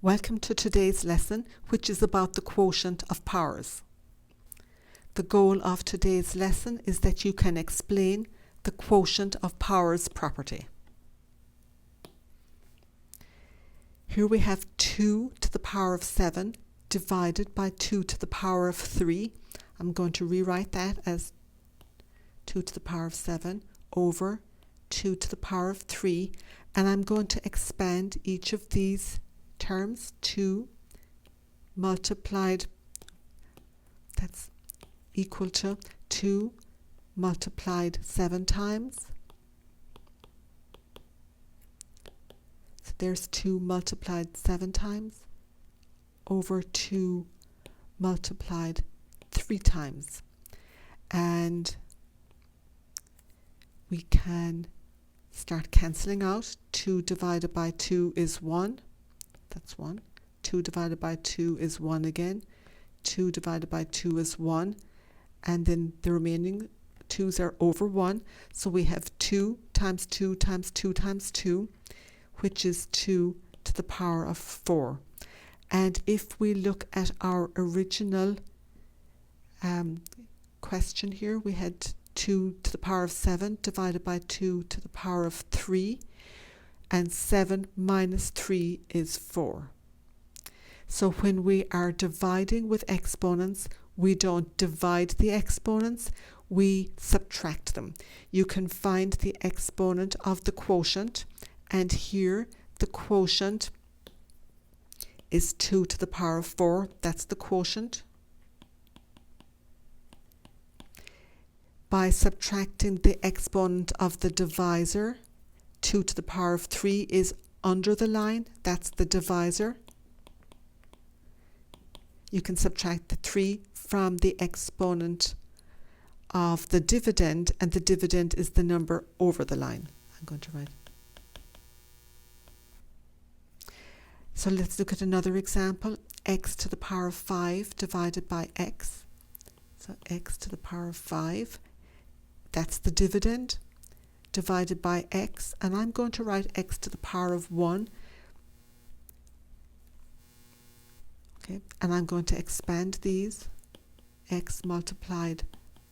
Welcome to today's lesson, which is about the quotient of powers. The goal of today's lesson is that you can explain the quotient of powers property. Here we have 2 to the power of 7 divided by 2 to the power of 3. I'm going to rewrite that as 2 to the power of 7 over 2 to the power of 3, and I'm going to expand each of these terms. 2 multiplied, that's equal to 2 multiplied 7 times. So there's 2 multiplied 7 times over 2 multiplied 3 times. And we can start cancelling out. 2 divided by 2 is 1. That's 1. 2 divided by 2 is 1 again. 2 divided by 2 is 1. And then the remaining 2's are over 1. So we have 2 times 2 times 2 times 2, which is 2 to the power of 4. And if we look at our original question here, we had 2 to the power of 7 divided by 2 to the power of 3. And 7 minus 3 is 4. So when we are dividing with exponents, we don't divide the exponents, we subtract them. You can find the exponent of the quotient, and here the quotient is 2 to the power of 4. That's the quotient. By subtracting the exponent of the divisor, 2 to the power of 3 is under the line. That's the divisor. You can subtract the 3 from the exponent of the dividend, and the dividend is the number over the line. I'm going to write. So let's look at another example. X to the power of 5 divided by x. So x to the power of 5. That's the dividend, divided by x, and I'm going to write x to the power of 1. Okay, and I'm going to expand these. X multiplied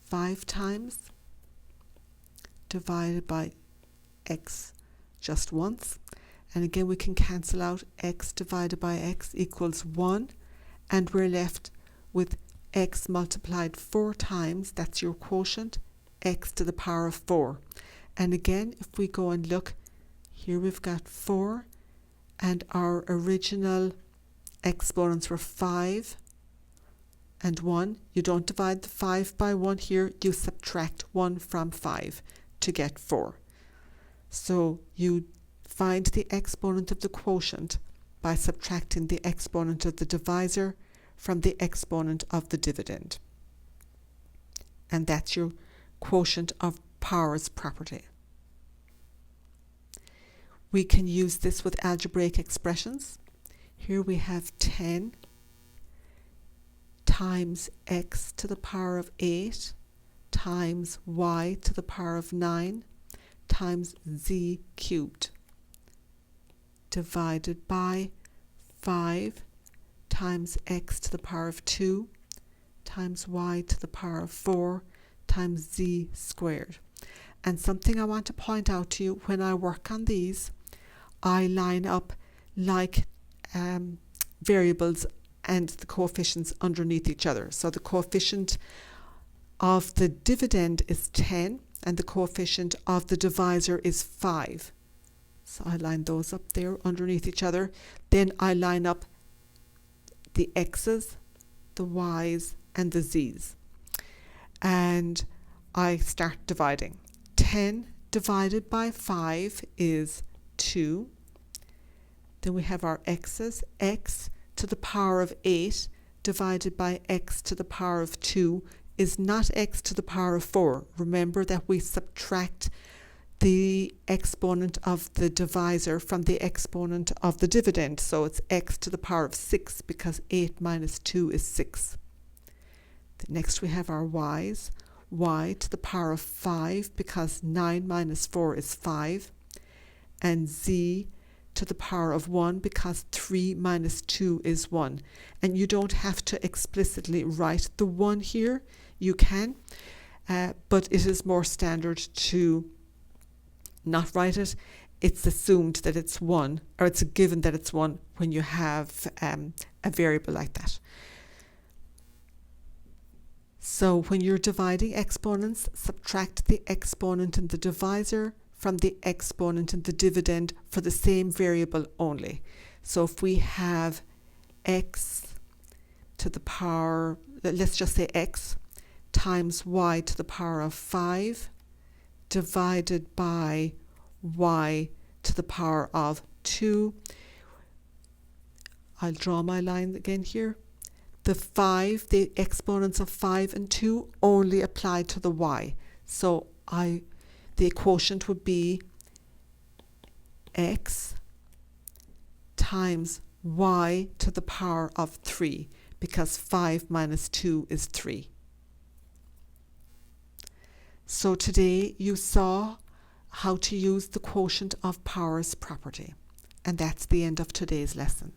5 times divided by x just once. And again, we can cancel out. X divided by x equals 1, and we're left with x multiplied 4 times. That's your quotient, x to the power of 4. And again, if we go and look, here we've got 4, and our original exponents were 5 and 1. You don't divide the 5 by 1 here, you subtract 1 from 5 to get 4. So you find the exponent of the quotient by subtracting the exponent of the divisor from the exponent of the dividend. And that's your quotient of powers property. We can use this with algebraic expressions. Here we have 10 times x to the power of 8 times y to the power of 9 times z cubed divided by 5 times x to the power of 2 times y to the power of 4 times z squared. And something I want to point out to you, when I work on these, I line up like variables and the coefficients underneath each other. So the coefficient of the dividend is 10 and the coefficient of the divisor is 5. So I line those up there underneath each other. Then I line up the x's, the y's, and the z's. And I start dividing. 10 divided by 5 is 2. Then we have our x's. X to the power of 8 divided by x to the power of 2 is not x to the power of 4. Remember that we subtract the exponent of the divisor from the exponent of the dividend. So it's x to the power of 6 because 8 minus 2 is 6. Next we have our y's. Y to the power of 5 because 9 minus 4 is 5. And z to the power of 1 because 3 minus 2 is 1. And you don't have to explicitly write the 1 here. You can, but it is more standard to not write it. It's assumed that it's 1, or it's a given that it's 1 when you have a variable like that. So when you're dividing exponents, subtract the exponent in the divisor from the exponent in the dividend for the same variable only. So if we have x to the power, let's just say x, times y to the power of 5 divided by y to the power of 2. I'll draw my line again here. The exponents of 5 and 2 only apply to the y. So the quotient would be x times y to the power of 3, because 5 minus 2 is 3. So today you saw how to use the quotient of powers property. And that's the end of today's lesson.